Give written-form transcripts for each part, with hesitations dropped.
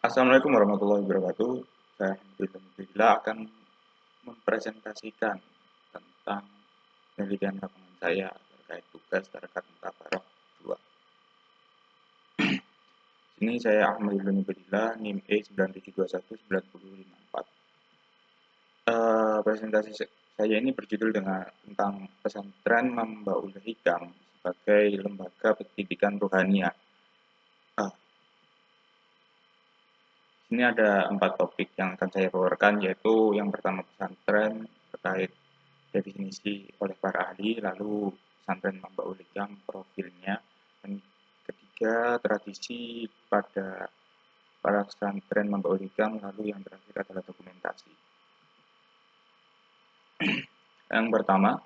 Assalamualaikum warahmatullahi wabarakatuh. Saya Alhamdulillah akan mempresentasikan tentang penelitian lapangan saya terkait tugas terkait mutabarak 2. Sini saya Alhamdulillah NIM E97219054. Presentasi saya ini berjudul tentang pesantren Mambaul Hikam sebagai lembaga pendidikan rohaniah. Ini ada 4 topik yang akan saya bawakan, yaitu yang pertama pesantren terkait definisi oleh para ahli, lalu pesantren Mambaul Hikam profilnya, dan ketiga tradisi pada para pesantren Mambaul Hikam, lalu yang terakhir adalah dokumentasi. Yang pertama,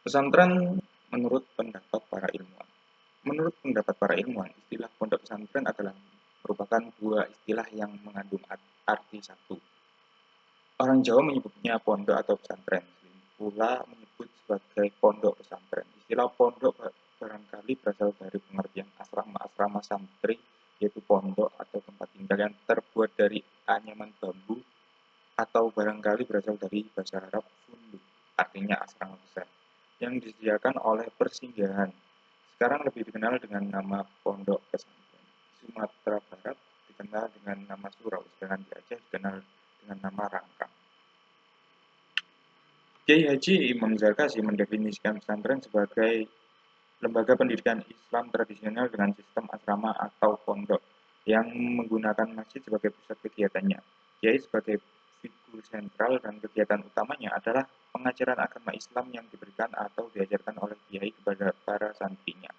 pesantren menurut pendapat para ilmuwan. Menurut pendapat para ilmuwan, istilah pondok pesantren adalah merupakan dua istilah yang mengandung arti satu. Orang Jawa menyebutnya pondok atau pesantren, pula menyebut sebagai pondok pesantren. Istilah pondok barangkali berasal dari pengertian asrama-asrama santri, yaitu pondok atau tempat tinggal yang terbuat dari anyaman bambu, atau barangkali berasal dari bahasa Arab funduk, artinya asrama besar, yang disediakan oleh persinggahan. Sekarang lebih dikenal dengan nama pondok pesantren. Di Sumatera Barat dikenal dengan nama surau, sedangkan di Aceh dikenal dengan nama rangkang. Kiai Haji Imam Zarkasi mendefinisikan pesantren sebagai lembaga pendidikan Islam tradisional dengan sistem asrama atau pondok yang menggunakan masjid sebagai pusat kegiatannya. Kiai sebagai figur sentral dan kegiatan utamanya adalah pengajaran agama Islam yang diberikan atau diajarkan oleh kiai kepada para santrinya.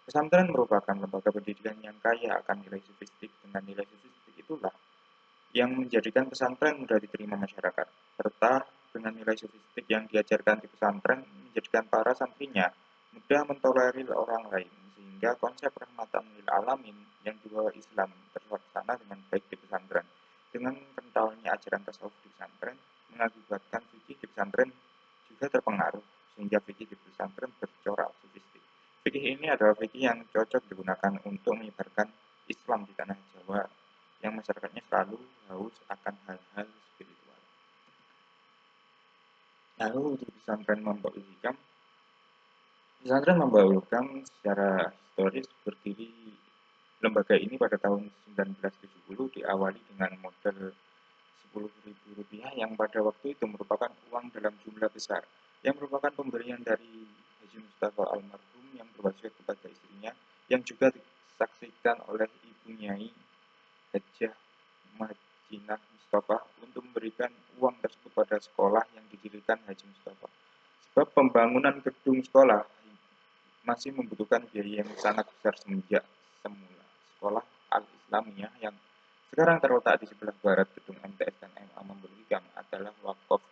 Pesantren merupakan lembaga pendidikan yang kaya akan nilai sofistik. Dengan nilai sofistik itulah yang menjadikan pesantren mudah diterima masyarakat, serta dengan nilai sofistik yang diajarkan di pesantren menjadikan para santrinya mudah mentolerir orang lain, sehingga konsep rahmatan lil alamin yang dibawa Islam terlaksana dengan baik di pesantren. Dengan kentalnya ajaran tasawuf di pesantren, mengakibatkan fikih di pesantren juga terpengaruh, sehingga fikih di pesantren bercorak sofistik. Fikih ini adalah fikih yang cocok digunakan untuk menyebarkan Islam di tanah Jawa yang masyarakatnya selalu haus akan hal-hal spiritual. Lalu di pesantren Mambaul Hikam, pesantren Mambaul Hikam secara historis berdiri lembaga ini pada tahun 1970 diawali dengan modal Rp10.000 yang pada waktu itu merupakan uang dalam jumlah besar, yang merupakan pemberian dari Haji Mustafa almarhum yang berwasiat kepada istrinya, yang juga disaksikan oleh Ibu Nyai Hajah Madinah Mustafa untuk memberikan uang tersebut pada sekolah yang didirikan Haji Mustafa. Sebab pembangunan gedung sekolah masih membutuhkan biaya yang sangat besar semenjak semula. Sekolah Al-Islamiyah yang sekarang terletak di sebelah barat gedung MTS dan MA Mambaul Hikam adalah wakaf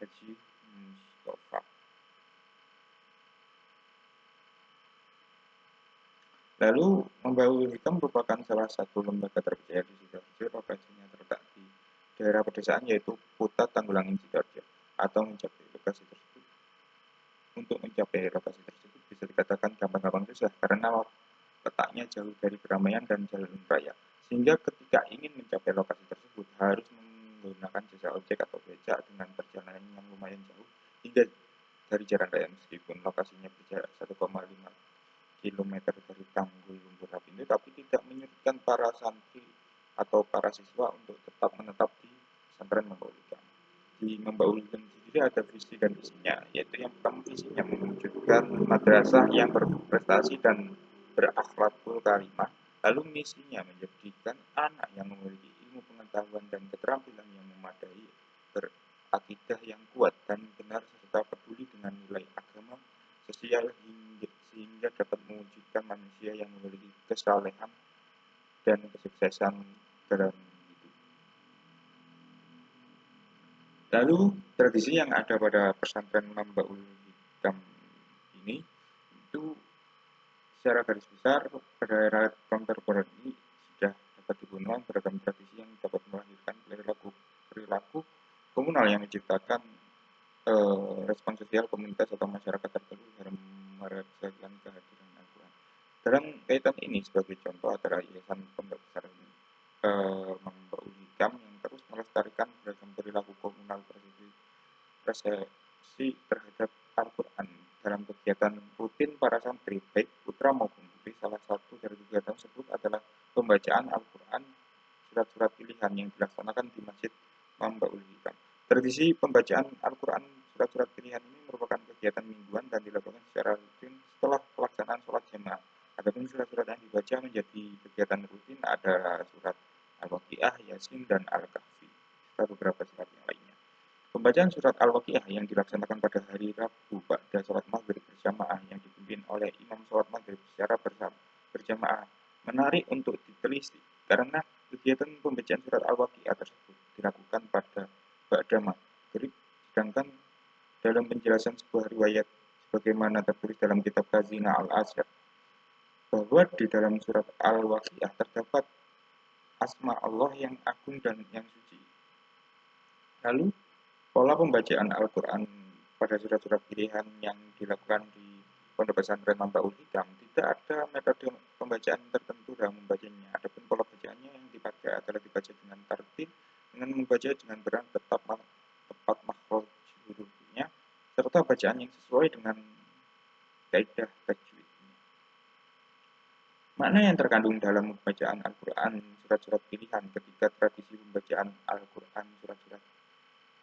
Haji Mustafa. Lalu Mambaul Hikam merupakan salah satu lembaga terpercaya di Sidoarjo. Lokasinya terletak di daerah pedesaan yaitu Putat Tanggulangin Sidoarjo. Atau mencapai lokasi tersebut bisa dikatakan gampang-gampang susah karena letaknya jauh dari keramaian dan jalan raya, sehingga ketika ingin mencapai lokasi tersebut harus menggunakan jasa ojek atau becak dengan perjalanan yang lumayan jauh hingga dari jalan raya. Meskipun lokasinya berjarak 1,5 km dari Tanggul Lumpur Lapindo, tapi tidak menyurutkan para santri atau para siswa untuk tetap menetap di pesantren Mambaul Hikam. Di Mambaul Hikam sendiri ada visi dan misinya, yaitu yang pertama visinya mewujudkan madrasah yang berprestasi dan berakhlakul karimah. Lalu misinya menjadikan anak yang memiliki ilmu pengetahuan dan keterampilan yang memadai, berakidah yang kuat dan benar, serta peduli dengan nilai agama, sosial, sehingga dapat mewujudkan manusia yang memiliki kesalehan dan kesuksesan dalam hidup. Lalu tradisi yang ada pada pesantren Mambaul Hikam ini itu secara garis besar pada era kontemporer ini sudah dapat digunakan beragam tradisi yang dapat melahirkan perilaku komunal yang menciptakan respon sosial komunitas atau masyarakat tertentu dalam merasakan kehadiran Al-Quran. Dalam kaitan ini sebagai contoh adalah Yayasan Pondok Pesantren apresiasi terhadap Al-Quran dalam kegiatan rutin para santri, baik putra maupun putri. Salah satu dari kegiatan tersebut adalah pembacaan Al-Quran surat-surat pilihan yang dilaksanakan di Masjid Mambaul Hikam. Tradisi pembacaan Al-Quran surat-surat pilihan ini merupakan kegiatan mingguan dan dilakukan secara rutin setelah pelaksanaan sholat jamaah. Adapun surat-surat yang dibaca menjadi kegiatan rutin ada surat Al-Waqiah, Yasin, dan Al-Kahfi, serta beberapa surat yang lainnya. Pembacaan surat Al-Waqiah yang dilaksanakan pada hari Rabu pada sholat maghrib berjamaah yang dipimpin oleh imam sholat maghrib secara berjamaah menarik untuk diteliti karena kegiatan pembacaan surat Al-Waqiah tersebut dilakukan pada ba'da maghrib, sedangkan dalam penjelasan sebuah riwayat sebagaimana tertulis dalam kitab Khazina Al-Asyar bahwa di dalam surat Al-Waqiah terdapat asma Allah yang agung dan yang suci. Lalu, pola pembacaan Al-Quran pada surat-surat pilihan yang dilakukan di Pondok Pesantren Mambaul Hikam tidak ada metode pembacaan tertentu dalam membacanya. Adapun pola bacaannya yang dipakai adalah dibaca dengan tartil, dengan membaca dengan berat tepat makhraj hurufnya, serta bacaan yang sesuai dengan kaidah tajwidnya. Makna yang terkandung dalam pembacaan Al-Quran surat-surat pilihan ketika tradisi pembacaan Al-Quran surat-surat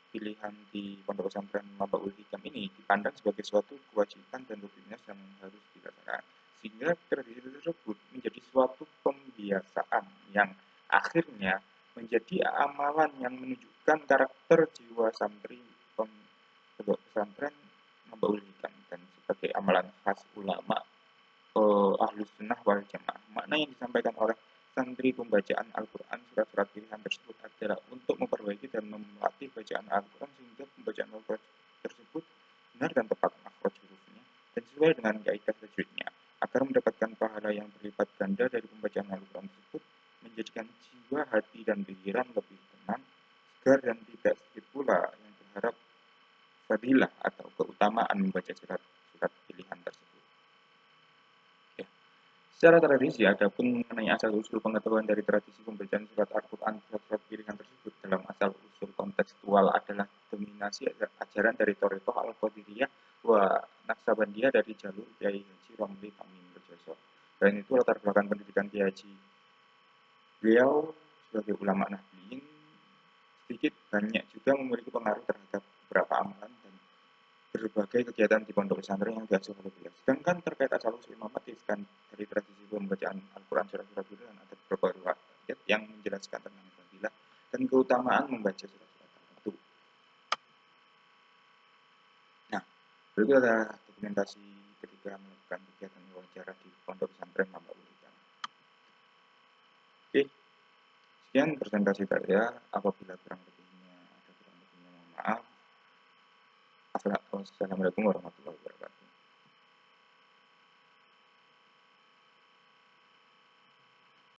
pilihan di Pondok Pesantren Mambaul Hikam ini dipandang sebagai suatu kewajiban dan rutinitas yang harus dilaksanakan. Sehingga tradisi tersebut menjadi suatu pembiasaan yang akhirnya menjadi amalan yang menunjukkan karakter jiwa santri Pondok Pesantren Mambaul Hikam dan sebagai amalan khas ulama Ahlus Sunnah wal Jamaah. Makna yang disampaikan oleh santri pembacaan Al-Quran surat-surat pilihan tersebut adalah untuk memperbaiki dan melatih bacaan Al-Quran sehingga pembacaan Al-Quran tersebut benar dan tepat makhraj hurufnya dan sesuai dengan kaidah tajwidnya agar mendapatkan pahala yang berlipat ganda dari pembacaan Al-Quran tersebut, menjadikan jiwa, hati, dan pikiran lebih tenang, segar, dan tidak sedikit pula yang berharap fadilah atau keutamaan membaca surat-surat pilihan tersebut. Secara tradisi, adapun mengenai asal-usul pengetahuan dari tradisi pembacaan surat Al-Quran surat-surat pilihan tersebut dalam asal-usul kontekstual adalah dominasi ajaran dari Thariqah Al-Qadiriyah wa Naksabandiyah dari jalur Kiai Haji Romli Tamim Rejoso. Dan itu latar belakang pendidikan Kiai Haji. Beliau sebagai ulama Nahdliyin sedikit banyak juga memiliki pengaruh terhadap beberapa amalan dan berbagai kegiatan di pondok pesantren yang diasuh oleh beliau. Sedangkan terkait asal-usul Imam Matiskan dari tradisi pembacaan Al-Quran surat-surat pilihan ada beberapa riwayat yang menjelaskan tentang fadilah dan keutamaan membaca surat-surat tertentu. Nah, berikut adalah dokumentasi ketika melakukan kegiatan wawancara di pondok pesantren Mambaul Hikam. Oke, sekian presentasi saya. Apabila kurang lebihnya mohon maaf. Assalamualaikum warahmatullahi wabarakatuh.